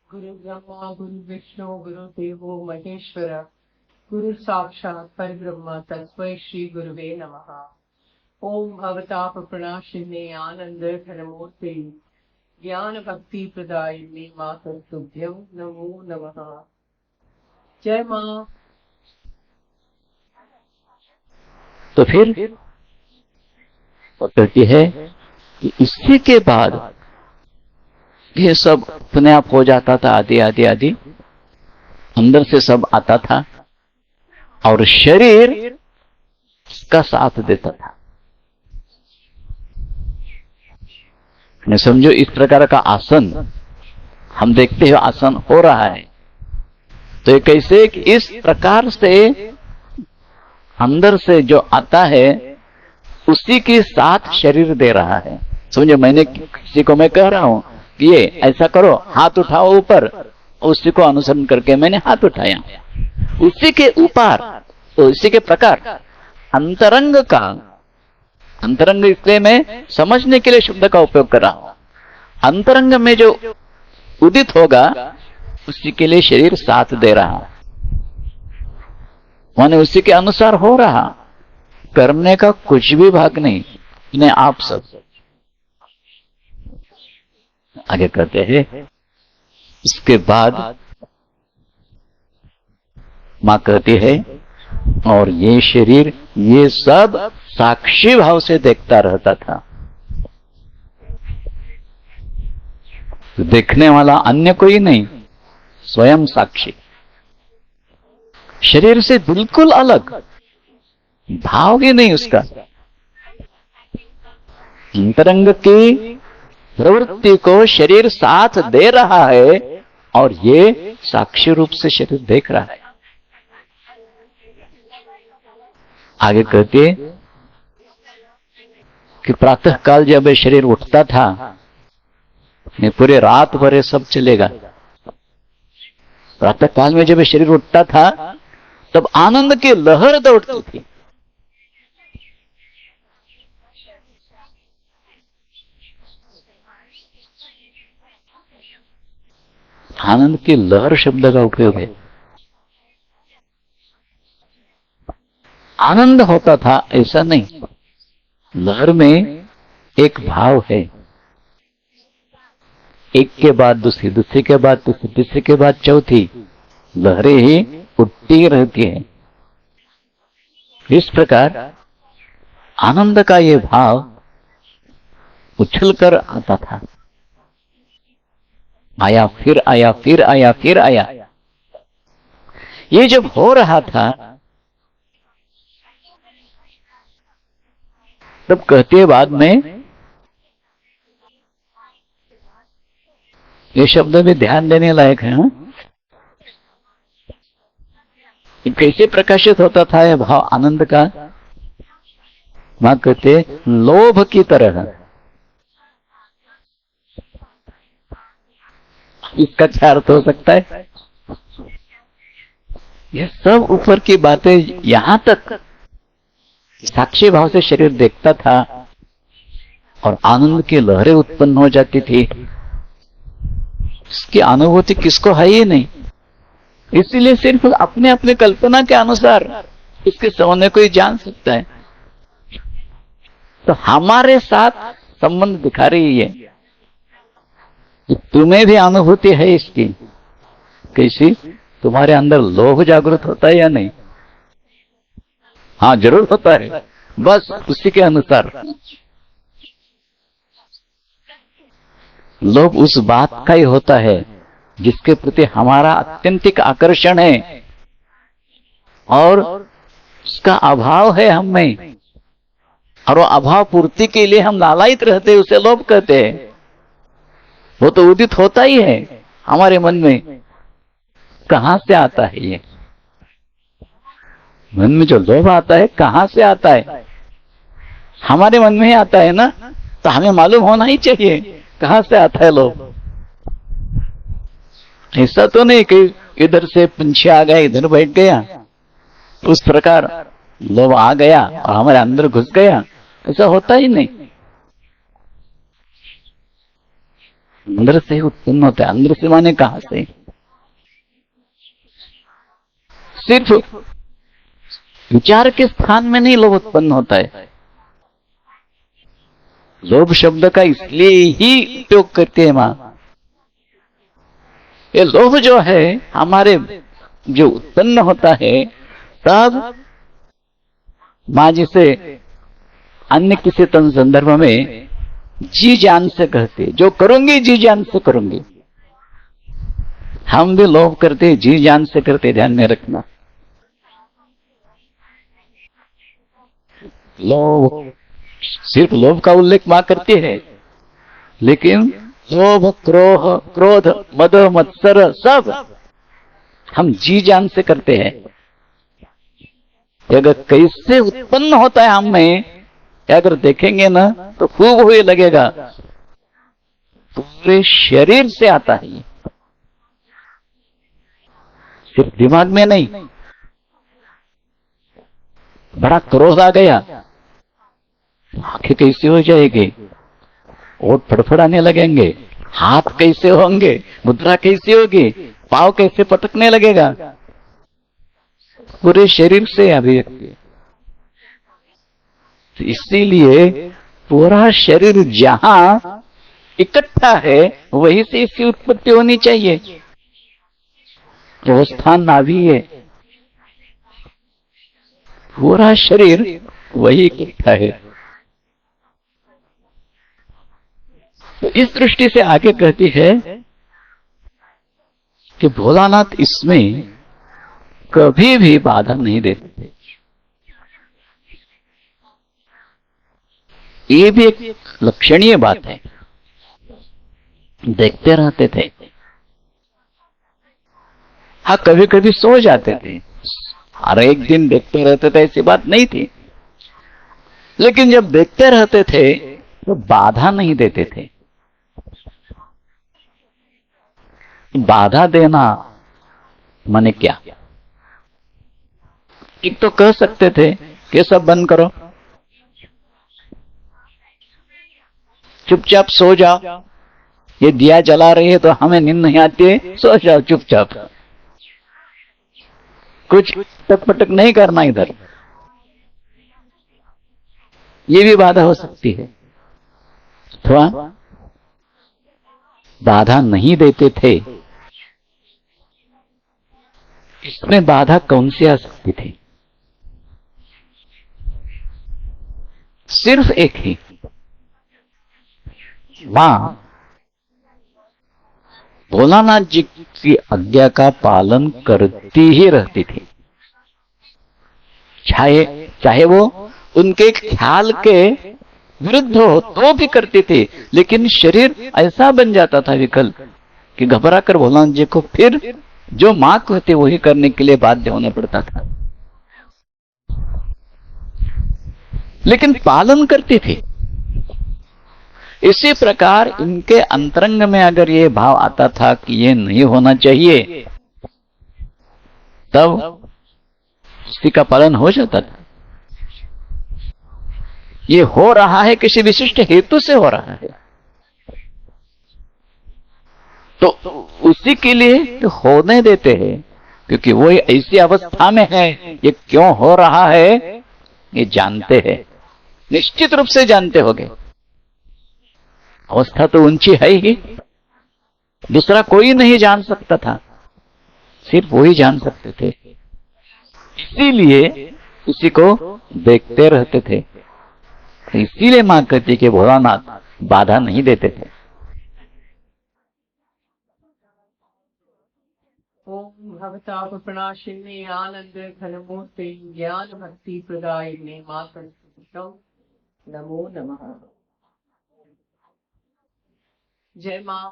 गुरु ब्रह्मा गुरु विष्णु गुरु देवो महेश्वर गुरु साक्षात् परब्रह्म तस्मै श्री गुरुवे नमः। ओम भवताप प्रणाशिने आनंद घनमूर्ते ज्ञान भक्ति प्रदायिने मातः तुभ्यं नमो नमः। जय मां। तो फिर वो कहती है कि इसी के बाद ये सब अपने आप हो जाता था, आदि आदि आदि अंदर से सब आता था और शरीर इसका साथ देता था। ने समझो इस प्रकार का आसन हम देखते हैं, आसन हो रहा है तो ये कैसे कि इस प्रकार से अंदर से जो आता है उसी के साथ शरीर दे रहा है। समझो, मैंने किसी को मैं कह रहा हूं कि ये ऐसा करो, हाथ उठाओ ऊपर, उसी को अनुसरण करके मैंने हाथ उठाया, उसी के ऊपर तो उसी के प्रकार अंतरंग का, अंतरंग इसलिए मैं समझने के लिए शब्द का उपयोग कर रहा हूं। अंतरंग में जो उदित होगा उसी के लिए शरीर साथ दे रहा, माने उसी के अनुसार हो रहा, करने का कुछ भी भाग नहीं, इन्हें आप सब आगे करते हैं। इसके बाद मां कहती है और ये शरीर ये सब साक्षी भाव से देखता रहता था। तो देखने वाला अन्य कोई नहीं, स्वयं साक्षी, शरीर से बिल्कुल अलग, भाव ही नहीं उसका। अंतरंग की प्रवृत्ति को शरीर साथ दे रहा है और ये साक्षी रूप से शरीर देख रहा है। आगे कहते कि प्रातः काल जब ये शरीर उठता था, ये पूरे रात भर ये सब चलेगा। प्रातः काल में जब ये शरीर उठता था तब आनंद की लहर दौड़ती थी। आनंद की लहर शब्द का उपयोग है। आनंद होता था ऐसा नहीं, लहर में एक भाव है, एक के बाद दूसरी, दूसरी के बाद तीसरी, तीसरी के बाद चौथी, लहरें ही उठती रहती है। इस प्रकार आनंद का ये भाव उछल कर आता था, आया फिर आया, फिर आया, फिर आया। ये जब हो रहा था तब कहते बाद में ये शब्द भी ध्यान देने लायक है। कैसे प्रकाशित होता था यह भाव आनंद का? मां कहते लोभ की तरह। इसका क्या अर्थ हो सकता है? यह सब ऊपर की बातें, यहां तक साक्षी भाव से शरीर देखता था और आनंद की लहरें उत्पन्न हो जाती थी। इसकी अनुभूति किसको है ही नहीं, इसीलिए सिर्फ अपने अपने कल्पना के अनुसार इसके सौने को ही जान सकता है। तो हमारे साथ संबंध दिखा रही है, तुम्हें भी अनुभूति है इसकी। कैसी? तुम्हारे अंदर लोभ जागृत होता है या नहीं? हाँ, जरूर होता है, बस उसी के अनुसार। लोभ उस बात का ही होता है जिसके प्रति हमारा अत्यंतिक आकर्षण है और उसका अभाव है हम में, और वो अभाव पूर्ति के लिए हम लालायित रहते हैं, उसे लोभ कहते हैं। वो तो उदित होता ही है हमारे मन में। कहां से आता है ये मन में जो लोभ आता है? कहां से आता है? हमारे मन में ही आता है ना, तो हमें मालूम होना ही चाहिए कहां से आता है लोभ। ऐसा तो नहीं कि इधर से पंछी आ गया इधर बैठ गया, उस प्रकार लोभ आ गया और हमारे अंदर घुस गया, ऐसा होता ही नहीं। अंदर से उत्पन्न होता है। अंदर से माने कहां से? सिर्फ विचार के स्थान में नहीं लोभ उत्पन्न होता है। लोभ शब्द का इसलिए ही उपयोग करते हैं मां। ये लोभ जो है हमारे जो उत्पन्न होता है तब मां जिसे अन्य किसी संदर्भ में जी जान से कहते, जो करूंगी जी जान से करूंगी। हम भी लोभ करते, जी जान से करते, ध्यान में रखना। लोभ, सिर्फ लोभ का उल्लेख मां करती है, लेकिन लोभ, क्रोध, मद, मत्सर सब हम जी जान से करते हैं। अगर कैसे उत्पन्न होता है हम में, अगर देखेंगे ना तो खूब हुए लगेगा। पूरे शरीर से आता है ये, सिर्फ दिमाग में नहीं। बड़ा क्रोध आ गया, आंखें कैसी हो जाएगी, ओठ फड़फड़ाने लगेंगे, हाथ कैसे होंगे, मुद्रा कैसी होगी, पांव कैसे पटकने लगेगा। पूरे शरीर से अभिव्यक्ति। इसीलिए पूरा शरीर जहां इकट्ठा है वहीं से इसकी उत्पत्ति होनी चाहिए। वो स्थान नाभि है, पूरा शरीर वही इकट्ठा है। तो इस दृष्टि से आगे कहती है कि भोलानाथ इसमें कभी भी बाधा नहीं देते थे। ये भी एक लक्षणीय बात है। देखते रहते थे। हाँ, कभी कभी सो जाते थे, हर एक दिन देखते रहते थे ऐसी बात नहीं थी, लेकिन जब देखते रहते थे तो बाधा नहीं देते थे। बाधा देना माने क्या? एक तो कह सकते थे कि सब बंद करो, चुपचाप सो जाओ, ये दिया जला रही है तो हमें नींद नहीं आती है, सो जाओ चुपचाप, कुछ टकपटक नहीं करना इधर। ये भी बाधा हो सकती है। अथवा बाधा नहीं देते थे। इसमें बाधा कौन सी आ सकती थी? सिर्फ एक ही, मां भोलानाथ जी की आज्ञा का पालन करती ही रहती थी। चाहे वो उनके ख्याल के विरुद्ध हो तो भी करती थी, लेकिन शरीर ऐसा बन जाता था विकल कि घबरा कर भोलानाथ जी को फिर जो मां कहते वही करने के लिए बाध्य होना पड़ता था, लेकिन पालन करती थी। इसी प्रकार इनके अंतरंग में अगर ये भाव आता था कि ये नहीं होना चाहिए, तब उसी का पालन हो जाता था। ये हो रहा है किसी विशिष्ट हेतु से हो रहा है, तो उसी के लिए होने देते हैं, क्योंकि वो ऐसी अवस्था में है, ये क्यों हो रहा है ये जानते हैं, निश्चित रूप से जानते होंगे। अवस्था तो ऊंची है ही, दूसरा कोई नहीं जान सकता था, सिर्फ वही जान सकते थे। इसीलिए उसी को देखते रहते थे। इसीलिए मां कहती कि भोलानाथ बाधा नहीं देते थे। ओम भवताप प्रणाशिने आनंद घनमूर्ते ज्ञान भक्ति प्रदायिने मातर् नमो नमः। जय मां।